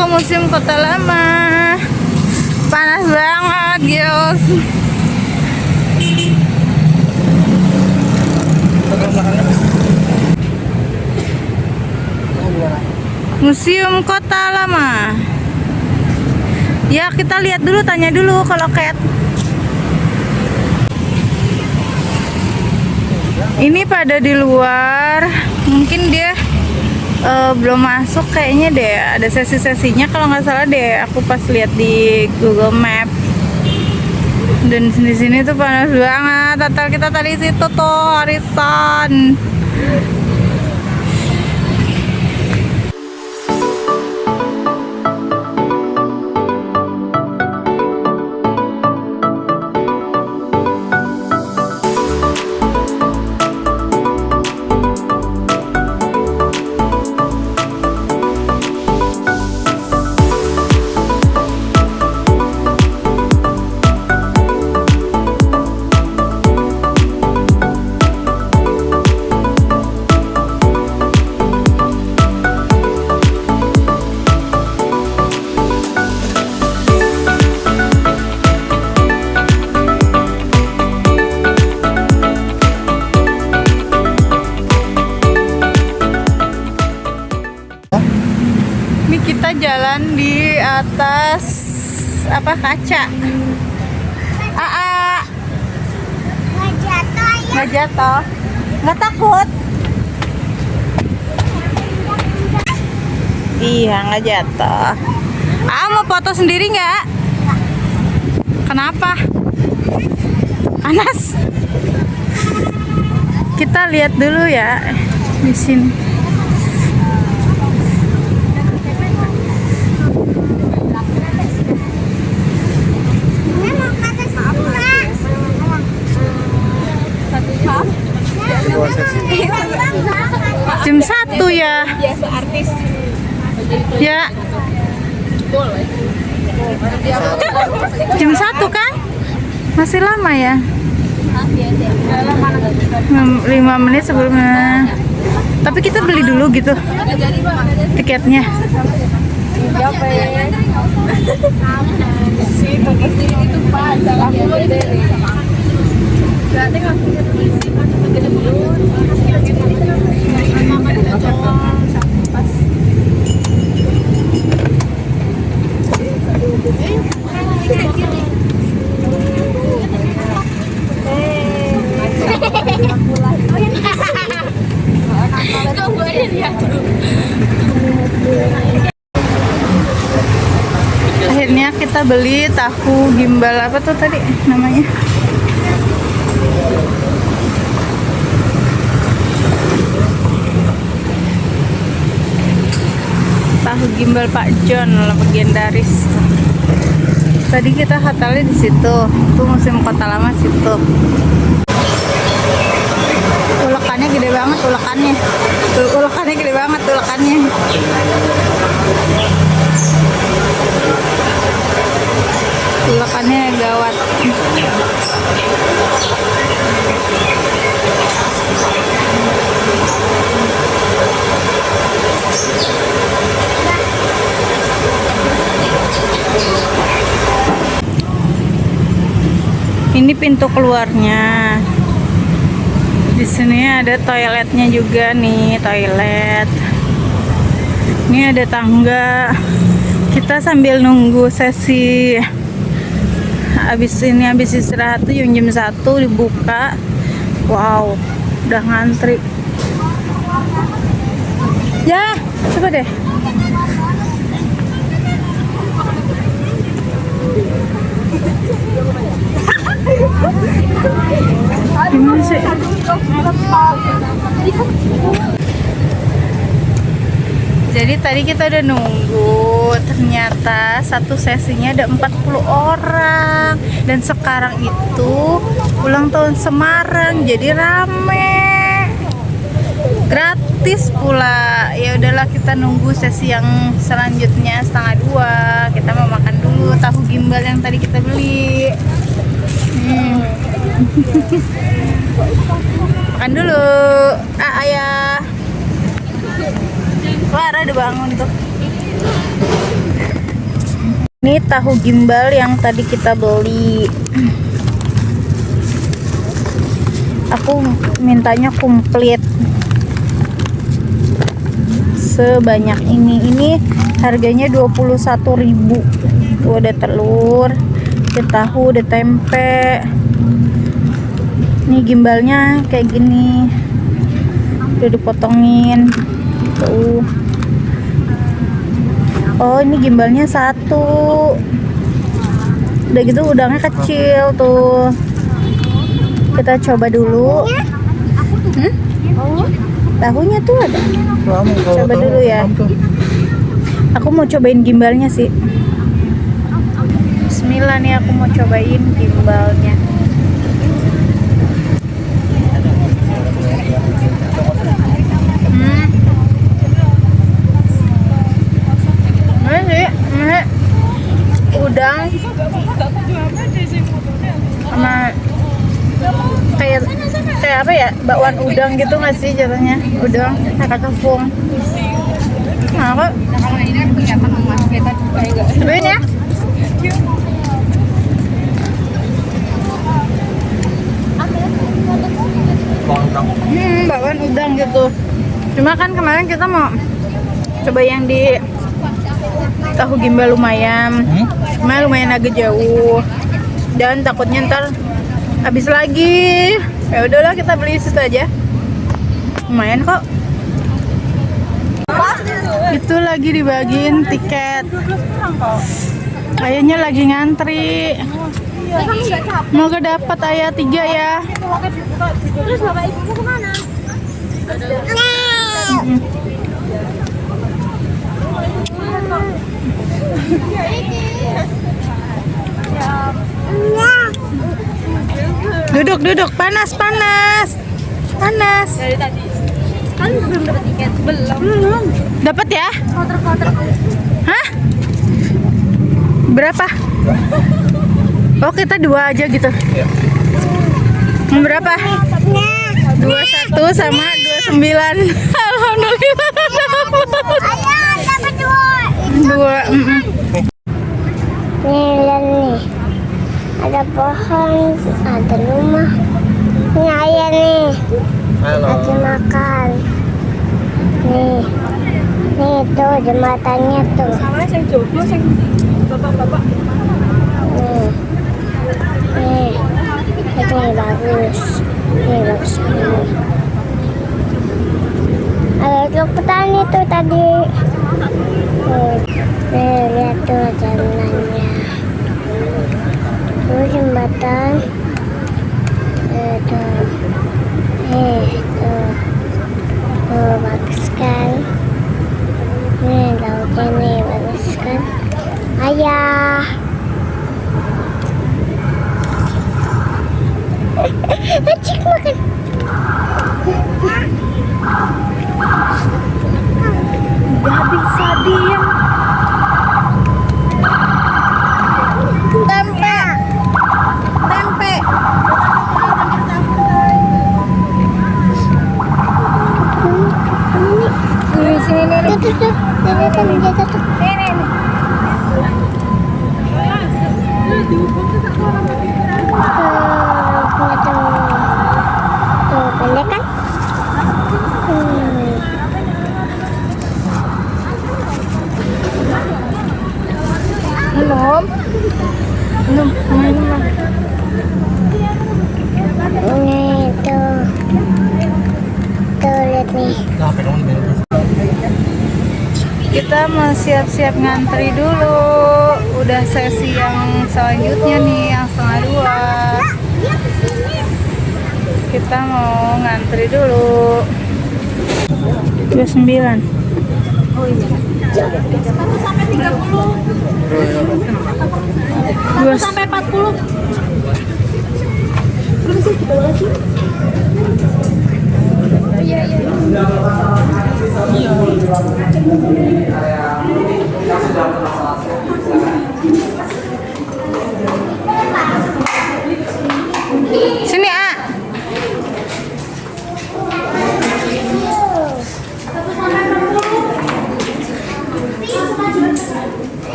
ke Museum Kota Lama. Panas banget, guys. Museum Kota Lama. Ya, kita lihat dulu, tanya dulu kalau Cat. Ini pada di luar, mungkin dia belum masuk kayaknya deh. Ada sesi-sesinya kalau nggak salah deh. Aku pas lihat di Google Map. Dan di sini tuh panas banget. Total kita tadi situ tuh arisan. Ini kita jalan di atas apa kaca. Nggak jatuh ya. Nggak jatuh, nggak takut. Iya, nggak jatuh. Mau foto sendiri nggak? Kenapa? Panas. Kita lihat dulu ya di sini. Jam 1 ya. Biasa artis. Ya. Jam 1 kan? Masih lama ya? 5 menit sebelumnya. Tapi kita beli dulu gitu tiketnya. Akhirnya kita beli tahu gimbal, apa tuh tadi namanya? Tahu gimbal Pak John, legendaris. Tadi kita hotelnya di situ, tuh Museum Kota Lama situ. Ulekannya gede banget, ulekannya. Tuh, ulekannya gede banget, ulekannya. Ulekannya gawat. Ini pintu keluarnya. Di sini ada toiletnya juga nih, toilet. Ini ada tangga. Kita sambil nunggu sesi habis istirahat tuh jam 1 dibuka. Wow, udah ngantri. Ya, coba deh. Gimana sih? Jadi tadi kita udah nunggu, ternyata satu sesinya ada 40 orang. Dan sekarang itu ulang tahun Semarang, jadi rame. Gratis pula. Ya udahlah, kita nunggu sesi yang selanjutnya 1:30. Kita mau makan dulu tahu gimbal yang tadi kita beli. Makan dulu. Ayah. Clara udah bangun tuh. Ini tahu gimbal yang tadi kita beli. Aku mintanya komplit sebanyak ini. Ini harganya 21.000. Tuh ada telur, ada tahu, ada tempe. Ini gimbalnya kayak gini. Udah dipotongin. Tuh. Oh, ini gimbalnya satu. Udah gitu udangnya kecil tuh. Kita coba dulu. Tahunya tuh ada. Coba dulu ya. Aku mau cobain gimbalnya sih. Bismillah nih, aku mau cobain gimbalnya. Udang sama kayak apa ya, bakwan udang gitu nggak sih jatuhnya, udang kayak tepung. Nah, kok cobain ya. Bakwan udang gitu. Cuma kan kemarin kita mau coba yang di tahu gimbal lumayan agak jauh dan takutnya ntar habis lagi. Ya udahlah, kita beli situ aja, lumayan kok. Itu lagi dibagiin tiket, ayahnya lagi ngantri. Semoga dapat ayah 3 ya. Terus bapak ibumu kemana? Duduk, panas. Dari tadi. Kan belum dapat tiket. Belum. Dapat ya? Foto-foto. Hah? Berapa? Oh, kita 2 aja gitu. Berapa? 21 sama 29. Alhamdulillah. Ayah, dapat 2. Nih, lihat nih. Ada pohon, ada rumah. Ini ayah nih. Lagi makan. Nih. Nih tuh jembatannya tuh. Sama yang jodoh yang bapak-bapak. Nih. Itu bagus. Ini bagus banget. Ada cepetan itu tadi. Nih, lihat tuh jalanannya. Tuh jembatan. Tuh. Tuh. Tuh, bagus kan? Nih, lautnya nih, bagus kan? Ayah. Acik makan. Gak bisa diem. Tempe. Sini nih. Tuh. Nih. Tuh, pendek kan? Belum. Nih, tuh. Tuh, lihat nih. Kita mau siap-siap ngantri dulu. Udah sesi yang selanjutnya nih, yang setengah 2. Kita mau ngantri dulu. 29. Oh iya. 1 sampai 30. 1 sampai 40. Berapa sih kita lagi? Iya. Sini, A.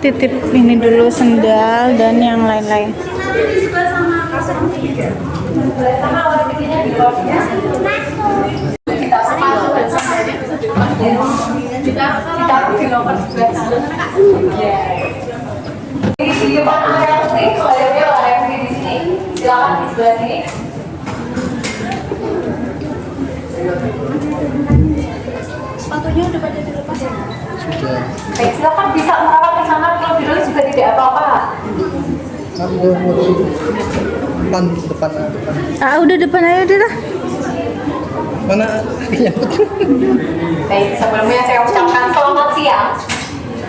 titip ini dulu sendal dan yang lain-lain. Silakan di sebelah sini. Sepatunya udah pada dilepas ya? Sudah. Baik, silakan bisa merawat ke sana kalau dulu juga tidak apa-apa. Kamu mau depan depan. Ah, udah depan aja udah lah. Mana akhirnya? Baik, sebelumnya saya ucapkan selamat siang.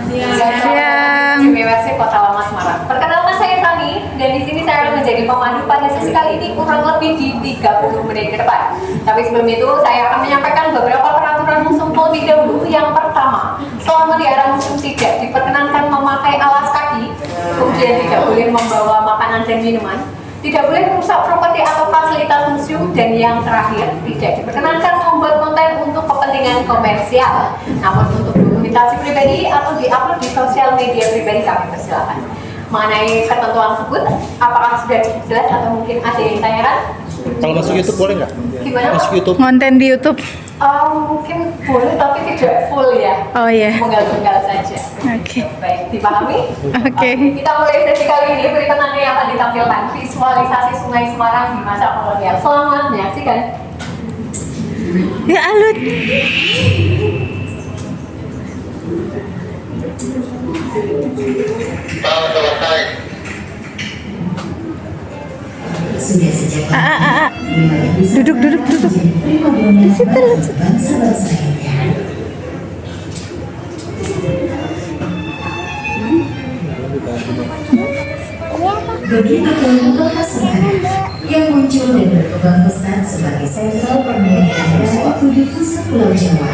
Siang. BWC Kota Lama Semarang. Perkenalkan saya Fani dan di sini saya akan menjadi pemandu pada sesi kali ini kurang lebih di 30 menit ke depan. Tapi sebelum itu saya akan menyampaikan beberapa peraturan musim terlebih dahulu. Yang pertama, selama di area musim tidak diperkenankan memakai alas kaki, kemudian tidak boleh membawa makanan dan minuman, tidak boleh merusak properti atau fasilitas museum, dan yang terakhir, tidak diperkenankan membuat konten untuk kepentingan komersial. Namun untuk dokumentasi pribadi atau diupload di sosial media pribadi kami persilakan. Mengenai ketentuan tersebut, apakah sudah cukup jelas atau mungkin ada yang tanyakan? Kalau masuk YouTube boleh nggak? Gimana? Masuk YouTube. Konten di YouTube. Mungkin boleh tapi tidak full ya. Oh iya. Penggal-penggal saja. Oke. Baik, dipahami? Oke. Kita mulai sesi kali ini. Berikut nanti akan ditampilkan visualisasi Sungai Semarang di masa kolonial. Selamat menyaksikan. Ya alut. Sudah sejak Duduk. Di situ lucu. bangsa-bangsa lainnya. Bagi ekonomi kota Semarang yang muncul dan berkembang pesat sebagai sentral perniagaan daerah di pusat Pulau Jawa,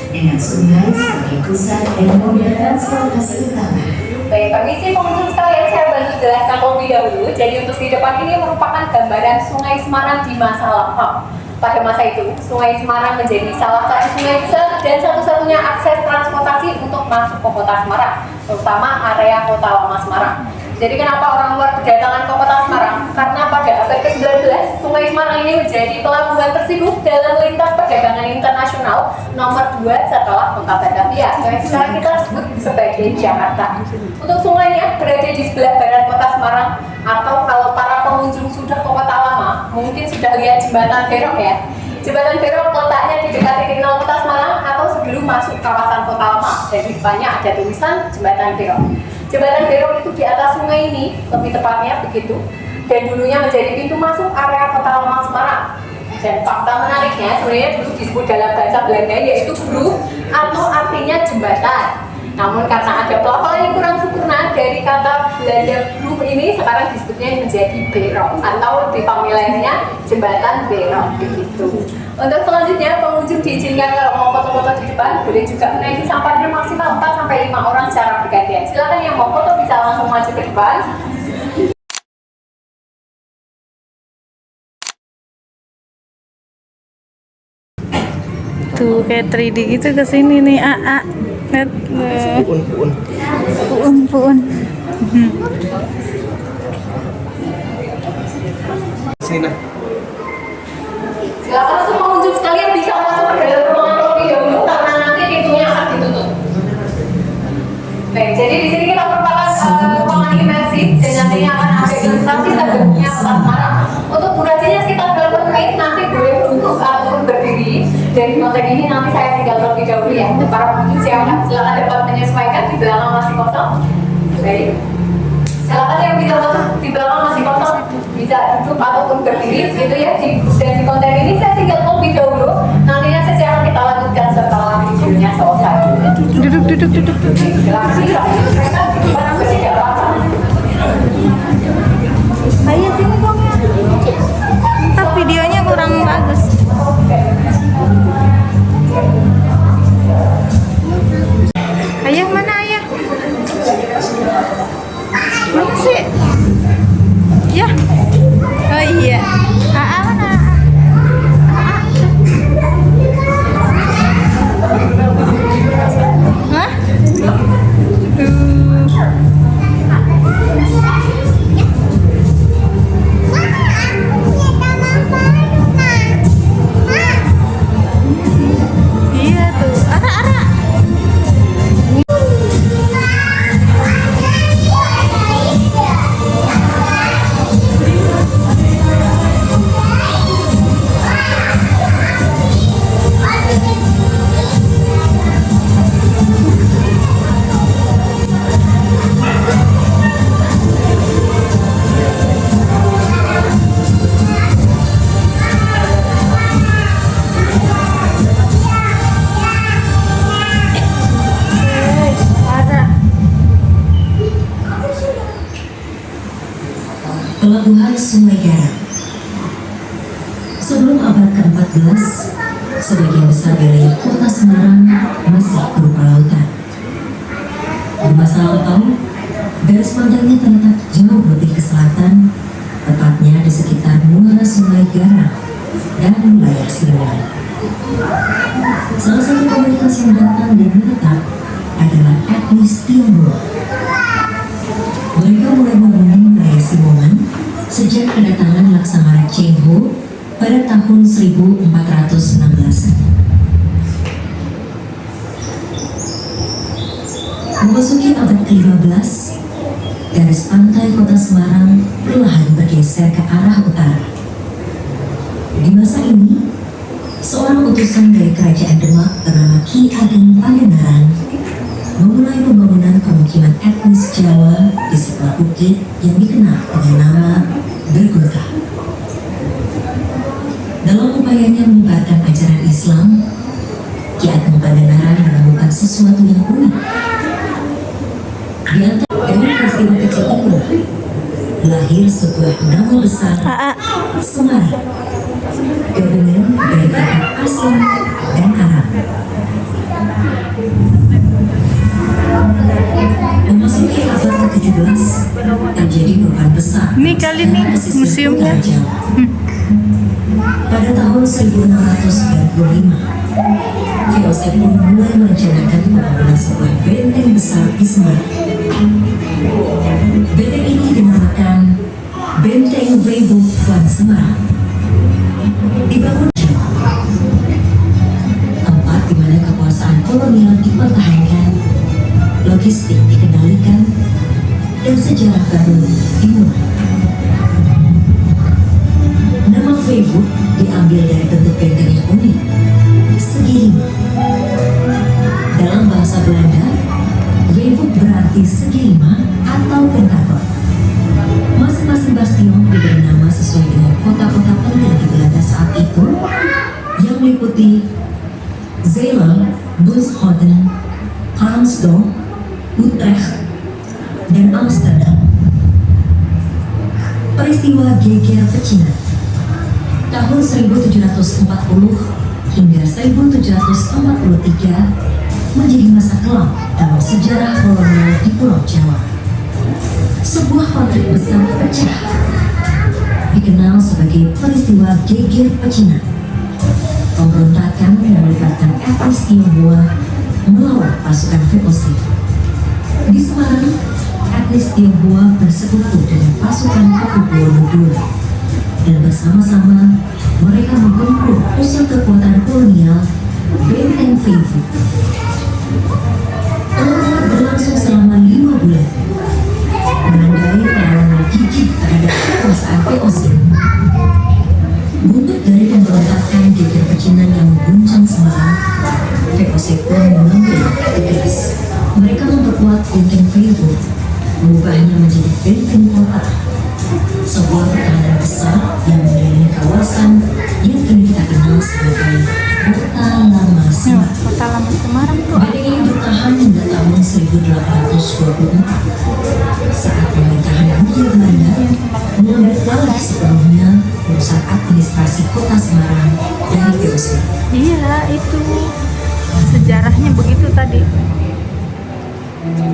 dengan sungai sebagai pusat dan moda transportasi utama. Baik, permisi pengunjung sekalian, saya bantu jelaskan terlebih dahulu. Jadi untuk di depan ini merupakan gambaran Sungai Semarang di masa lampau. Pada masa itu, Sungai Semarang menjadi salah satu sungai besar dan satu-satunya akses transportasi untuk masuk ke kota Semarang, terutama area kota lama Semarang. Jadi kenapa orang luar berdatangan ke kota Semarang? Karena pada abad ke-19, Sungai Semarang ini menjadi pelabuhan tersibuk dalam lintas perdagangan internasional nomor 2 setelah kota Batavia, yang sekarang kita sebut sebagai Jakarta. Untuk sungainya berada di sebelah barat kota Semarang, atau kalau para pengunjung sudah ke kota lama, mungkin sudah lihat jembatan Berok ya. Jembatan Berok letaknya di dekat titik nol kota Semarang atau sebelum masuk kawasan kota lama, dan di depannya ada tulisan Jembatan Berok. Jembatan Berok itu di atas sungai ini, lebih tepatnya begitu, dan dulunya menjadi pintu masuk area kota lama Semarang. Dan fakta menariknya sebenarnya dulu disebut dalam bahasa Belanda yaitu brug, atau artinya jembatan. Namun karena ada pelafalan yang kurang sempurna dari kata Belanda brug ini, sekarang disebutnya menjadi berok, atau lebih familiarnya jembatan Berok begitu. Untuk selanjutnya, pengunjung diizinkan kalau mau foto-foto di depan, boleh juga menaiki sampahnya maksimal 4-5 orang secara bergantian. Silakan yang mau foto bisa langsung maju ke depan. Tuh kayak 3D gitu ke sini nih. Lihat. Puun. Sini nah. Silakan untuk pengunjung sekalian bisa masuk ke dalam ruangan terlebih dahulu karena nanti pintunya akan ditutup. Baik, jadi di sini kita merupakan ruangan imersif dan nantinya akan ada ilustrasi terbentuknya kota Semarang. Untuk durasinya sekitar 8 menit, nanti boleh duduk ataupun berdiri. Dari konten ini nanti saya tinggal terlebih dahulu ya. Untuk para pengunjung silakan dapat menyesuaikan, di belakang masih kosong. Baik. Silakan yang bisa masuk di belakang masih kosong bisa duduk ataupun berdiri gitu ya. Dan di konten ini saya tinggal terlebih dahulu. Nantinya sesi akan kita lanjutkan setelah videonya selesai. Duduk. Silakan menyesuaikan di depan aku tidak apa-apa. Ayo sini dong. Tapi videonya kurang bagus. Ayah mana ayah? Mana sih? Ya. Oh iya. Mana? Hah? Tuh. Pelabuhan Sungai Garam. Sebelum abad ke-14, sebagian besar wilayah kota Semarang masih berupa lautan. Di masa lampau, garis pandangnya terletak jauh lebih ke selatan, tepatnya di sekitar muara Sungai Garam dan wilayah Siluan. Salah satu komunitas yang datang dan menetap adalah etnis Tionghoa. Mereka mulai menghuni wilayah Simongan sejak kedatangan Laksamana Cheng Ho pada tahun 1416. Memasuki abad ke-15, garis pantai kota Semarang perlahan bergeser ke arah utara. Di masa ini, seorang utusan dari kerajaan Demak bernama Ki Ageng Pangandaran memulai pembangunan pemukiman etnis Jawa di sebuah bukit yang dikenal dengan nama Bergota. Dalam upayanya menyebarkan ajaran Islam, Ki Ageng Pangandaran menemukan sesuatu yang unik. Di antara dari peristiwa kecil itu lahir sebuah nama besar Semarang, gabungan dari kata asing dan Arab. Memasuki abad ke-17 terjadi perubahan besar. Ini kali nih museumnya. Pada tahun 1695, VOC pun mulai merencanakan pembangunan sebuah benteng besar di Semarang. Benteng ini dinamakan Benteng Weibo van Semarang. Dibangun tempat di mana kekuasaan kolonial dipertahankan, logistik dikendalikan, dan sejarah baru dimulai. Nama Weibo diambil dari bentuk benteng yang unik, segi 5. Dalam bahasa Belanda, Weibo berarti segi 5 atau pentagon. Masing-masing bastion diberi nama sesuai dengan kota-kota penting di Belanda saat itu, yang meliputi Zeeland, Bunschoten, Arnsdorf, Utrecht, dan Amsterdam. Peristiwa Geger Pecinan tahun 1740 hingga 1743 menjadi masa kelam dalam sejarah kolonial di Pulau Jawa. Sebuah konflik besar pecah, dikenal sebagai peristiwa Geger Pecinan. Pemberontakan yang melibatkan etnis Tionghoa melawan pasukan VOC. Di Semarang, etnis Tionghoa bersekutu dengan pasukan Pakubuwono II, dan bersama-sama mereka menggempur pusat kekuatan kolonial Benteng Weibo. Pertempuran berlangsung selama 5 bulan, menandai perlawanan gigih terhadap kekuasaan VOC. Buntut dari pemberontakan Geger Pecinan yang mengguncang Semarang, VOC pun mengambil langkah tegas. Mereka memperkuat Benteng Weibo, mengubahnya menjadi benteng kota, sebuah pertahanan besar yang mengelilingi kawasan yang kini kita kenal sebagai Kota Lama Semarang. Kota Lama Semarang tuh. Benteng ini bertahan hingga tahun 1824 saat pemerintahan Hindia Belanda mengambil alih sepenuhnya urusan administrasi kota Semarang dari VOC. Iya, itu sejarahnya begitu tadi.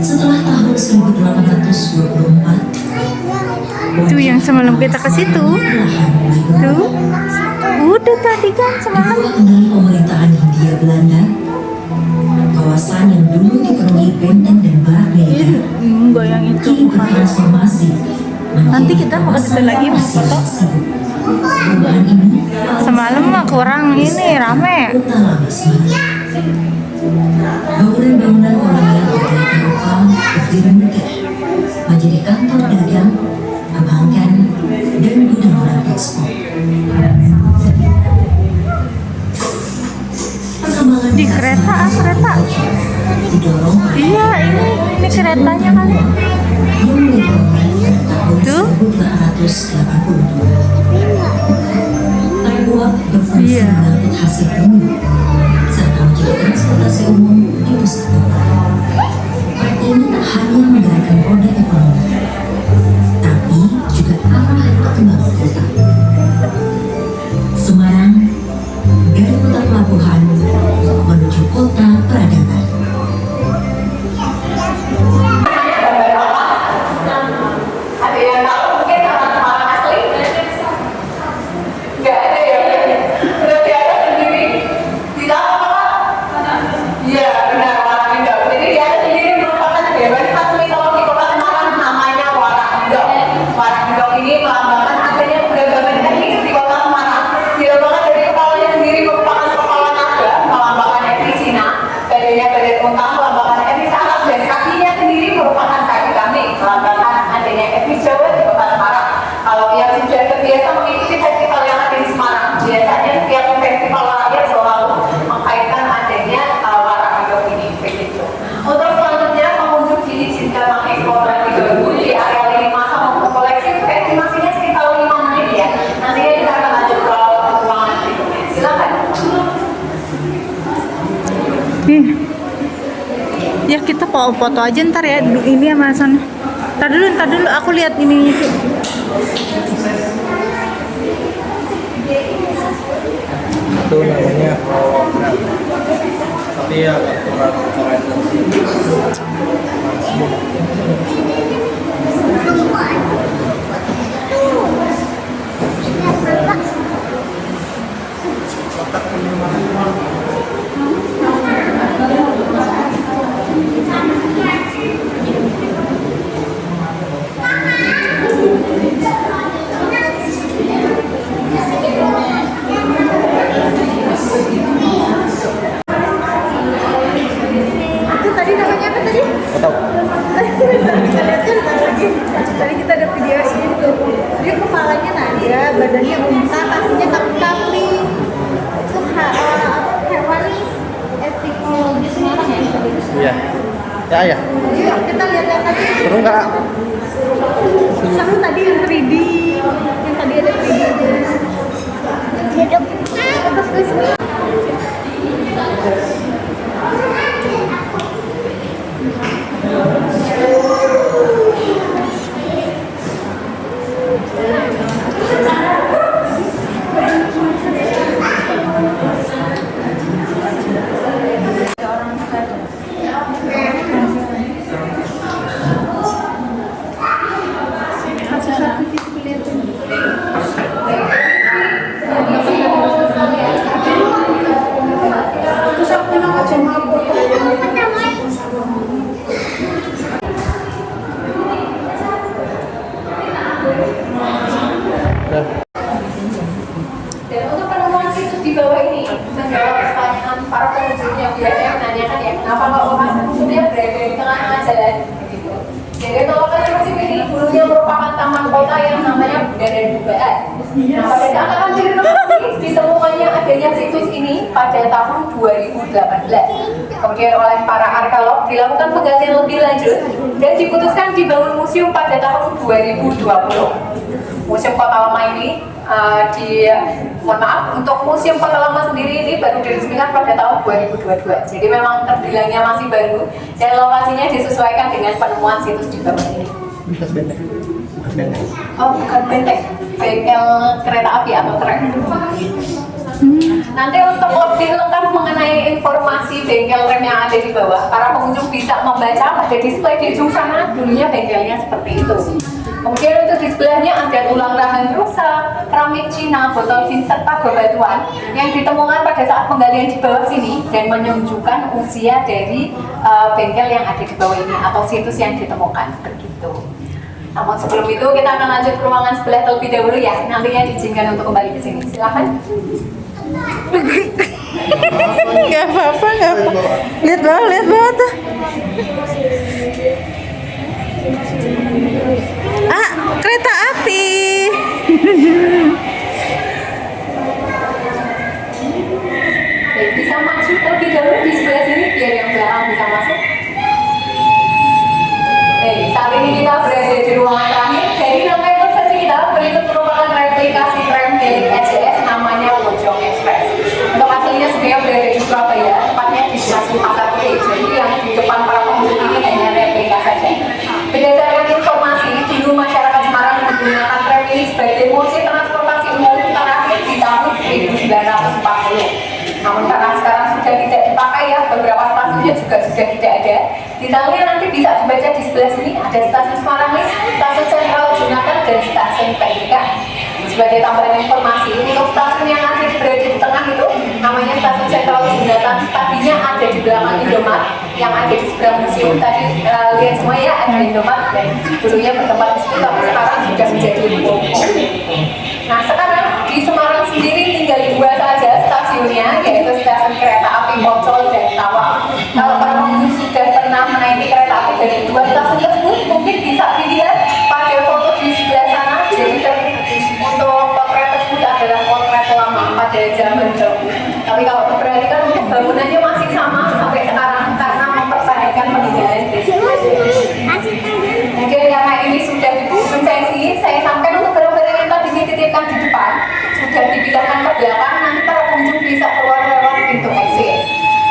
Setelah tahun 1824, Itu yang semalam kita ke situ. Tuh. Udah tadi kan semalam. Di bawah kendali pemerintahan Hindia Belanda, kawasan yang dulu dipenuhi benteng dan barak militer Enggak yang itu. kini bertransformasi menjadi Nanti kita mau ke situ lagi, mau kawasan foto. sibuk. Perubahan ini Semalam mah kurang ini rame. Kota Lama Semarang. Bangunan-bangunan kolonial bergaya Eropa berdiri megah menjadi kantor dagang, perbankan, dan gudang-gudang ekspor. Perkembangan Di kereta, kereta. didorong Iya, ini keretanya kali. yang mulai pada tahun Tuh. 1882. Trek-uap berfungsi Iya. mengangkut hasil bumi serta menjadi transportasi umum di pusat kota. Trek ini tak hanya menggerakkan roda ekonomi, tapi juga arah melambangkan adanya perdagangan etnis di kota Semarang. Dilambangkan dari kepalanya sendiri merupakan kepala naga, melambangkan etnis Cina, badannya badan unta, melambangkan etnis Arab, dan kakinya sendiri merupakan kaki kambing, melambangkan adanya etnis Jawa di kota Semarang. Kalau yang sudah terbiasa mengikuti festival yang ada di Semarang, biasanya setiap festival rakyat selalu mengkaitkan adanya warak hidup ini begitu. Untuk selanjutnya pengunjung diizinkan mengeksplor terlebih dahulu di area lini masa maupun koleksi. Estimasinya sekitar 5 menit ya. Nantinya kita akan lanjut ke ruangan berikutnya. Silakan. Ya kita foto aja ntar ya ini sama sana. Ntar dulu aku lihat ininya tuh. Itu namanya hologram. Tapi ya aturan Itu tadi namanya apa tadi? atau Tadi kita ada video itu. Dia kepalanya naga, badannya unta, kakinya kambing. Itu hewan etikologi Semarang ya? iya. Ya ya. Iya, kita lihat tadi. Seru nggak? Seru tadi yang 3D. Yang tadi ada 3D-nya. Terus. Dan untuk penemuan situs di bawah ini menjawab pertanyaan para pengunjung yang biasanya menanyakan ya, kenapa kalau lokasi museumnya berada di tengah-tengah jalan begitu. Jadi lokasi museum ini dulunya merupakan taman kota yang namanya Bunda dan Bubaan. Nah, pada saat akan direnovasi ditemukannya adanya situs ini pada tahun 2018. Kemudian oleh para arkeolog dilakukan penggali lebih lanjut dan diputuskan dibangun museum pada tahun 2020. Museum Kota Lama ini mohon maaf, untuk Museum Kota Lama sendiri ini baru diresmikan pada tahun 2022. Jadi memang terbilangnya masih baru dan lokasinya disesuaikan dengan penemuan situs di bawah ini. Bekas benteng. Bekas benteng. Oh, bukan benteng, bengkel kereta api atau trek. Nanti untuk lebih lengkap mengenai informasi bengkel rem yang ada di bawah, para pengunjung bisa membaca pada display di ujung sana. Dulunya bengkelnya seperti itu. Kemudian untuk di sebelahnya ada tulang rahang rusa, keramik Cina, botol jin serta bebatuan yang ditemukan pada saat penggalian di bawah sini dan menunjukkan usia dari bengkel yang ada di bawah ini atau situs yang ditemukan begitu. Namun sebelum itu kita akan lanjut ke ruangan sebelah terlebih dahulu ya. Nantinya diizinkan untuk kembali ke sini. Silakan. Gak apa-apa. Lihat bawah tuh. Kereta api. Baik, bisa maju terlebih dahulu di sebelah sini biar yang belakang bisa masuk. Baik, saat ini kita berada di ruangan terakhir. Jadi nama sesi kita berikut merupakan replikasi tram milik SCS namanya Pojong Express. Untuk aslinya sebenarnya berada di Surabaya, tepatnya di stasiun Pasar Gede. Jadi yang di depan para pengunjung ini hanya replika saja. Berdasarkan informasi, dulu masyarakat Semarang menggunakan tram ini sebagai moda transportasi umum terakhir di tahun 1940. Namun karena sekarang sudah tidak dipakai ya, beberapa stasiunnya juga sudah tidak ada. Detailnya nanti bisa dibaca di sebelah sini, ada stasiun Semarang, stasiun Sentral Junatan, dan stasiun Pendika. Sebagai tambahan informasi, untuk stasiun yang berada di tengah itu namanya stasiun Sentral Junatan, tadinya ada di belakang Indomaret. yang ada di sebelah museum tadi lihat semua ya, ada Indomaret dan dulunya bertempat di situ tapi sekarang sudah menjadi ruko. Nah sekarang di Semarang sendiri tinggal 2 saja stasiunnya, yaitu stasiun kereta api Poncol dan Tawang. Kalau para pengunjung sudah pernah menaiki kereta api dari 2 stasiun tersebut, mungkin bisa dilihat pada foto di sebelah sana. Jadi untuk potret tersebut adalah potret lama pada zaman dahulu. Tapi kalau diperhatikan untuk bangunannya masih sama sampai sekarang karena mempertahankan peninggalan desa. Mungkin karena ini sudah konsesi, saya sampaikan untuk barang-barang yang tadi dititipkan di depan sudah dipindahkan ke belakang, nanti para pengunjung bisa keluar lewat pintu exit.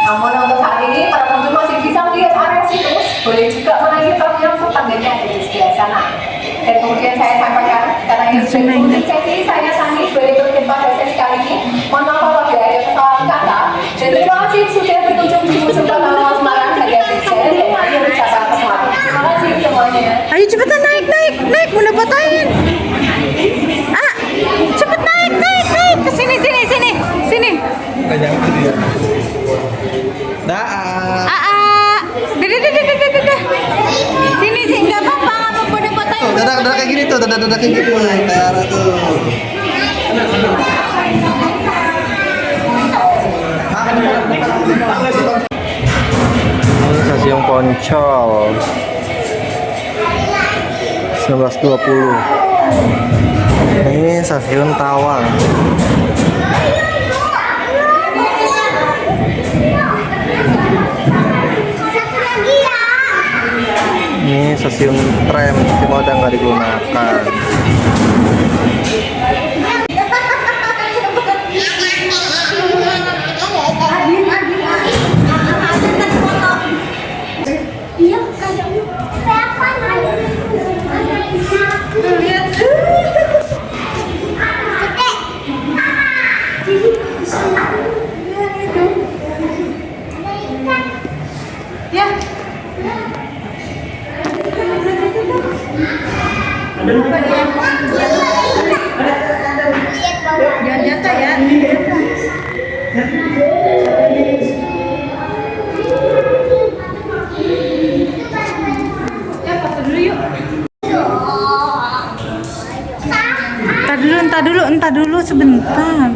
Namun untuk saat ini para pengunjung masih bisa melihat area situs, boleh juga menaiki truknya untuk tangganya ada di sebelah sana. Dan kemudian saya sampaikan karena ini sudah di sesi, saya Sani sebagai turut pada sesi kali ini. Mohon maaf apabila ada kesalahan kata. Dan terima kasih sudah berkunjung di Museum Pertama Semarang Karya Desa dan ayo wisata Semarang. Terima kasih semuanya. Ayo cepetan naik, mau dapatin. Ah, cepet naik, ke sini. Nggak jangan gitu ya. Dah. Dah. Sini, nggak apa-apa, mau dapatin. Dadah kayak gini tuh, dadah kayak gitu. Cara tuh. Ini stasiun Poncol 1920. Ini stasiun Tawang. Ini stasiun tram, cuma udah nggak digunakan. Jangan jatuh ya. Entar dulu sebentar.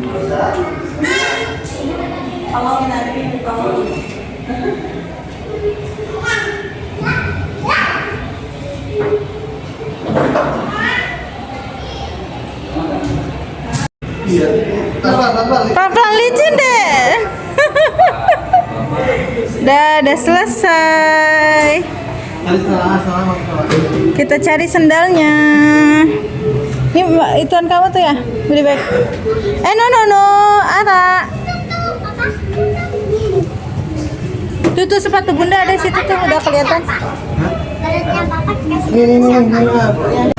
Pelan-pelan licin deh. Udah selesai. Kita cari sendalnya. Ini ituan kamu tuh ya, beli bag. No, ada. Tuh sepatu bunda ada di situ tuh, udah kelihatan. Ini.